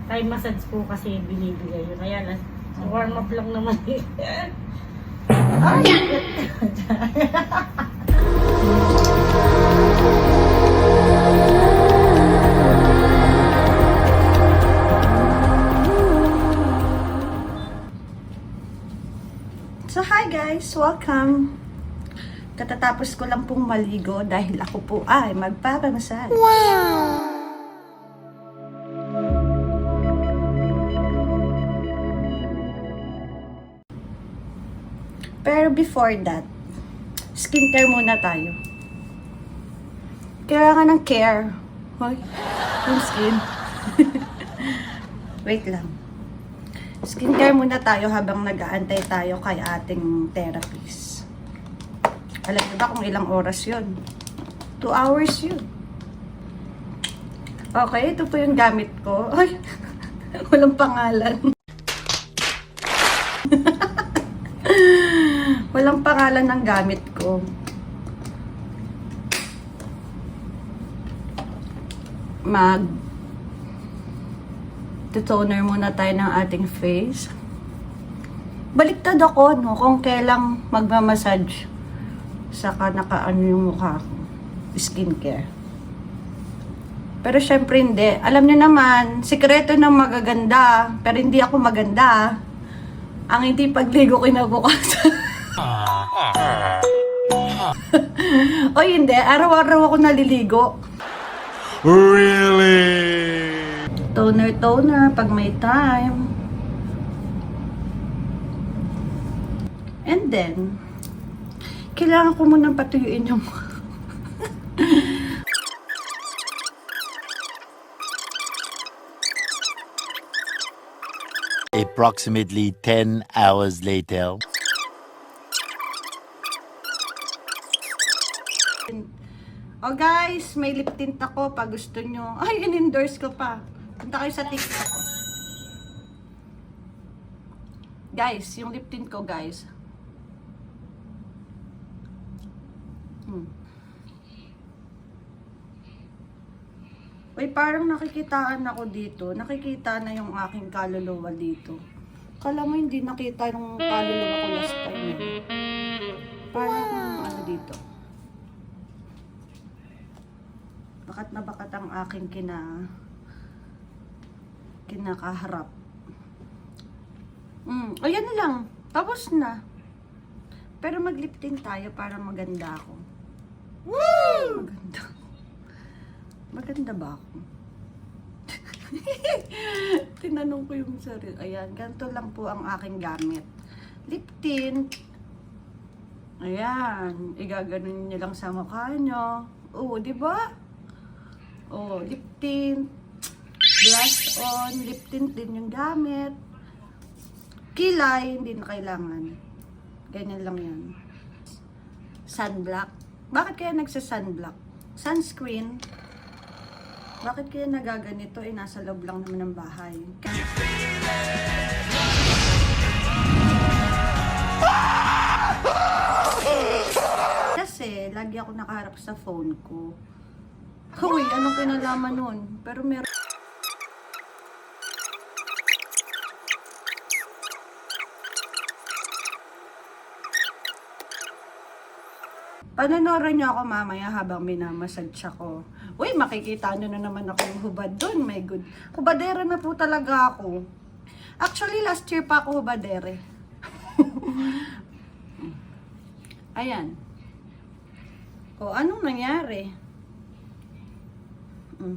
Thai massage po kasi binibigay yun. Kaya lang, warm up lang naman eh. Ay! So hi guys, welcome. Katatapos ko lang pong maligo dahil ako po ay magpapamasal. Wow! Pero before that, skincare muna tayo. Kailangan ng care. Hoy, yung skin. Wait lang. Skincare muna tayo habang nag-aantay tayo kay ating therapist. Alam niyo ba kung ilang oras yun? 2 hours yun. Okay, ito po yung gamit ko. Ay, walang pangalan. Walang pangalan ng gamit ko. Toner muna tayo ng ating face. Baliktad ako, no? Kung kailang magmamassage, saka nakaano yung mukha ko. Skincare. Pero syempre hindi. Alam niyo naman, sikreto ng magaganda, pero hindi ako maganda. Ang hindi pagligo kinabukasan. O hindi, araw-araw ako naliligo. Really? Toner pag may time. And then, kailangan ko munang patuyuin yung Approximately 10 hours later. Oh guys, may lip tint ako pag gusto nyo. Ay, in-endorse ko pa. Punta kayo sa TikTok. Guys, yung lip tint ko, guys. Uy, parang nakikitaan ako dito. Nakikita na yung aking kaluluwa dito. Kala mo hindi nakita yung kaluluwa ko last time. Parang ano dito. Bakat na bakat ang aking kinakaharap. Ayan na lang. Tapos na. Pero mag-lip tint tayo para maganda ako. Woo! Maganda. Maganda ba ako? Tinanong ko yung sarili. Ayan, ganito lang po ang aking gamit. Lip tint. Ayan, igaganon niyo lang sa mukha nyo. Oo, di ba? Oh, lip tint. Blush on. Lip tint din yung gamit. Kilay, hindi na kailangan. Ganyan lang yan. Sunblock. Bakit kaya nagsa-sunblock? Sunscreen. Bakit kaya nagaganito? Eh, nasa loob lang naman ng bahay. Kasi, lagi ako nakaharap sa phone ko. Uy, anong kinalaman nun? Pero meron... Pananorin niyo ako mamaya habang minamassage ako. Uy, makikita niyo na naman ako yung hubad doon. My good. Hubadera na po talaga ako. Actually, last year pa ako hubadere. Ayan. O, anong nangyari?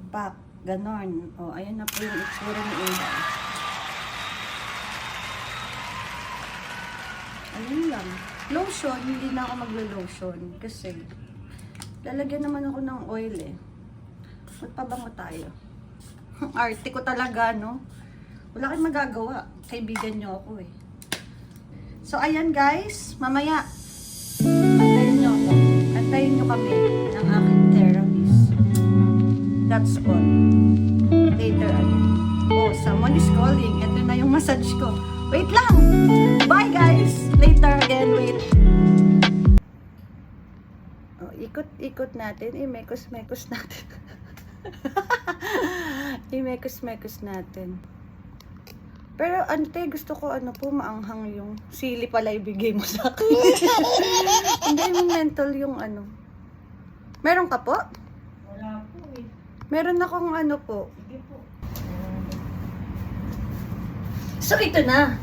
Pak, ganon. O, ayan na po yung itsura ni Inday. Ayun lang. Lotion, hindi na ako maglo-lotion kasi lalagyan naman ako ng oil eh. Magpabango tayo. Arte ko talaga, no? Wala kayong magagawa. Kaibigan nyo ako eh. So, ayan guys. Mamaya, antayin nyo ako. Antayin nyo kami ng aking therapist. That's all. Later again. Oh, someone is calling. Ito na yung massage ko. Wait lang! Bye guys! Later again, wait. Oh, ikot-ikot natin. Imekos-mekos natin. Imekos-mekos natin. Pero ante, gusto ko ano po, maanghang yung sili pala ibigay mo sa akin. Hindi yung mental yung ano. Meron ka po? Wala po eh. Meron akong ano po. Sige po. So ito na.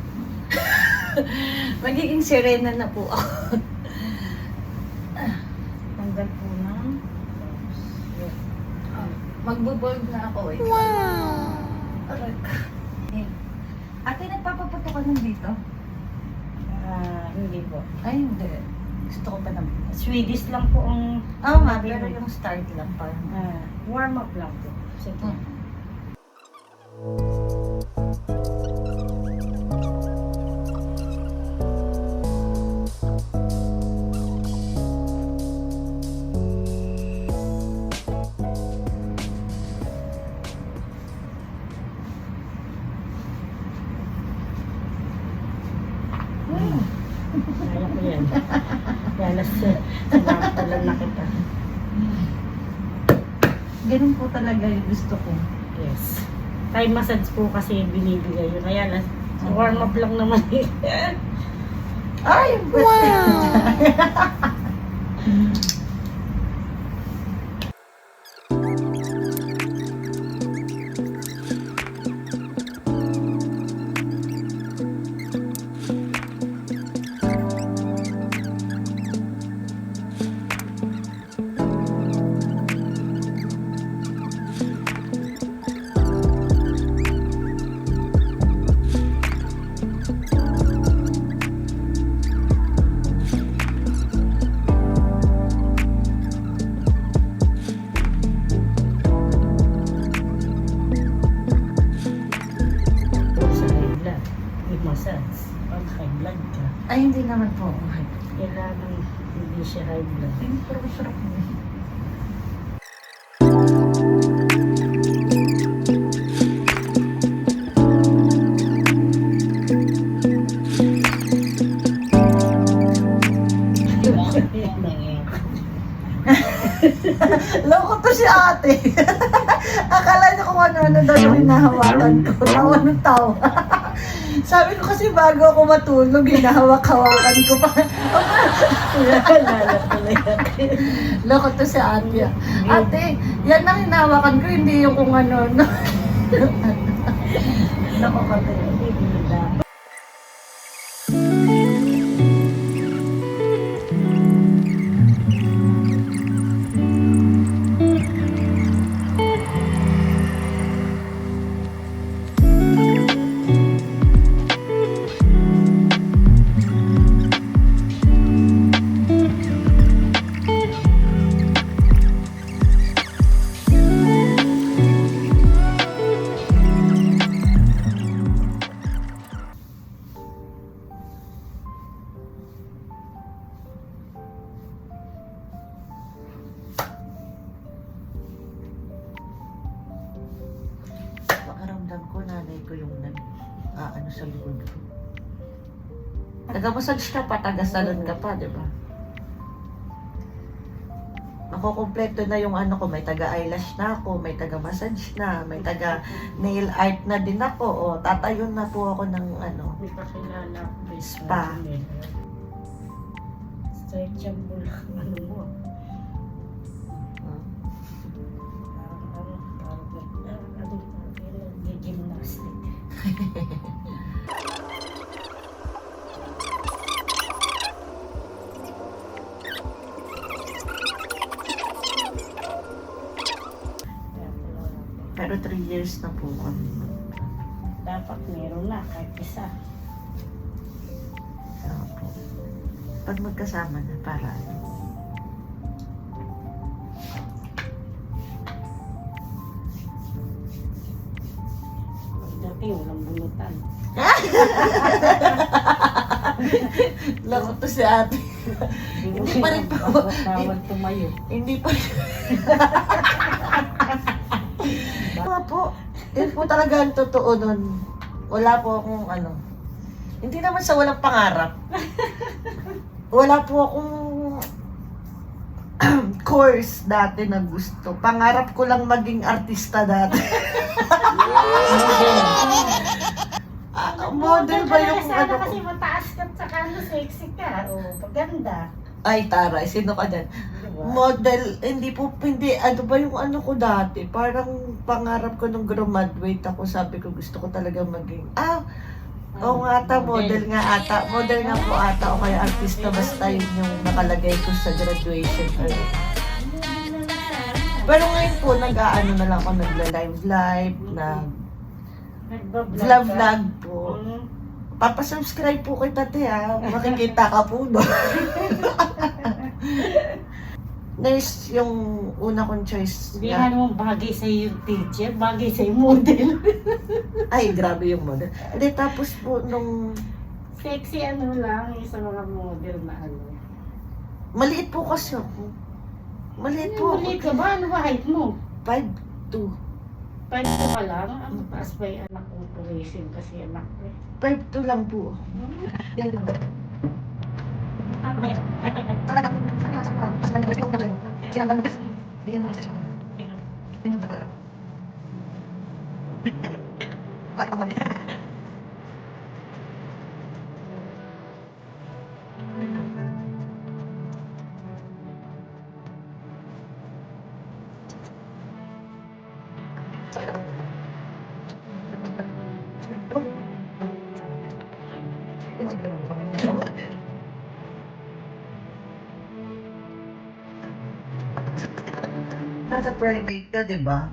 Magiging sirena na po ako. Tanggal po ng... Magbo-bold na ako eh. Wow! Aray. Ate, nagpapaputo ka nun dito? Hindi po. Ay, hindi. Gusto ko pa naman. Swedish lang po ang... Oo nga, sinabi pero mo. yung start lang parang. Warm up lang po. Sige. Kaya ko yan. Kaya sinamatalan na kita. Ganun po talaga yung gusto ko. Yes. Thai massage po kasi binibigay yun. Kaya lang, warm up lang naman eh. Ay! Wow! Sa high blood. With massage. Pag high blood ka, Ay, hindi naman po ako. kailangan hindi siya high blood. Ay, pero masarap mo. Loko to si ate. Akala niya kung ano-ano daw yung hinahawakan ko. Tawa ng tawa. Sabi ko kasi bago ako matulog, hinahawak-hawakan ko pa. Naalala ko na yan. Loko to si ate. Ate, yan ang hinahawakan ko, hindi yung kung ano-ano. Loko ka to. Hindi binida. Pakiramdam ko, nanay ko yung ano sa likod ko. Taga-massage ka pa, taga-salon ka pa, di ba? Makukompleto na yung ano ko, may taga-eyelash na ako, may taga-massage na, may taga-nail art na din ako. O, tatayon na po ako ng ano. Hindi pa kilala ako. Spa. Stretchable lang ano mo. Hmm. Parang gymnastic. Pero 3 years na po kami. Dapat meron na kahit isa. Opo. Pag magkasama na, para ano. Dati walang bunutan. Lako to si ate. Hindi pa rin po. Bawal tumayo. Hindi pa rin. Mga po, yun po talaga ang totoo nun. Wala po akong ano. Hindi naman sa walang pangarap. Wala po akong course dati na gusto. Pangarap ko lang maging artista dati. oh. Paganda. Ay, taray, sino ka dyan? Diba? Model, hindi, ano ba yung ano ko dati? Parang pangarap ko nung graduate ako, sabi ko gusto ko talaga maging, oo nga ata, model nga ata. Model nga po ata o kaya artista, basta yun yung nakalagay ko sa graduation. Pero ngayon po, nag-aano na lang ako, nagla-live, vlog po. Mm. Papasubscribe po kita, te, ha? Makikita ka po doon. Nurse yung una kong choice. Hindi nga naman bagay sa yung teacher, bagay sa yung model. Ay, grabe yung model. Hindi, tapos po nung... Sexy ano lang, yung sa mga model na ano. Maliit po kasi ako. Maliit po. Maliit ka ba? Ano ba height mo? 5'2". 5 ka lang? Ang taas pa yung anak ko, operation kasi anak ko. 5'2" lang po. Nasa private ka, di ba?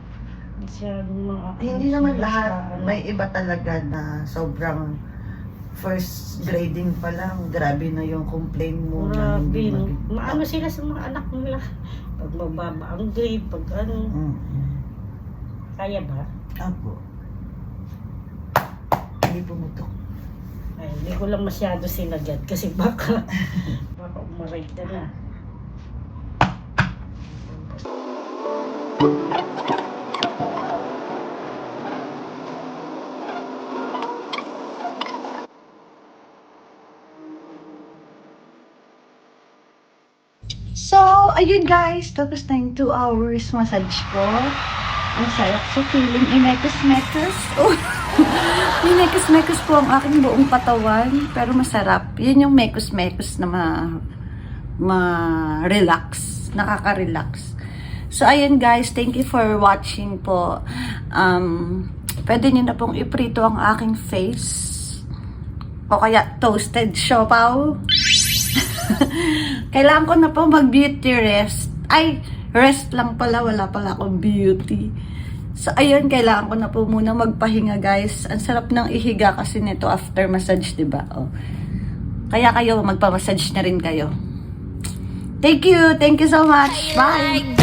Masyadong mga... Hindi naman lahat. May iba talaga na sobrang first grading pa lang. Grabe na yung complaint mo. na Grabe, hindi no? mag- Maano sila sa mga anak nila. Pag mababa ang grade, pag ano. Kaya ba? Apo. Hindi pumutok. Ay, hindi ko lang masyado sinagad kasi baka umaray ka na. So, ayun guys, tapos na yung 2 hours massage ko. Ang sarap sa feeling, inekos-mekos. Oh, inekos-mekos po ang aking buong katawan, pero masarap. Yun yung mekos-mekos na ma-relax, nakaka-relax. So, ayun guys, thank you for watching po. Pwede nyo na pong iprito ang aking face. O kaya toasted siopaw. Kailangan ko na po mag-beauty rest. Ay, rest lang pala. Wala pala akong beauty. So, ayun, kailangan ko na po muna magpahinga, guys. Ang sarap ng ihiga kasi nito after massage, diba? Oh. Kaya kayo, magpa-massage na rin kayo. Thank you so much. Bye!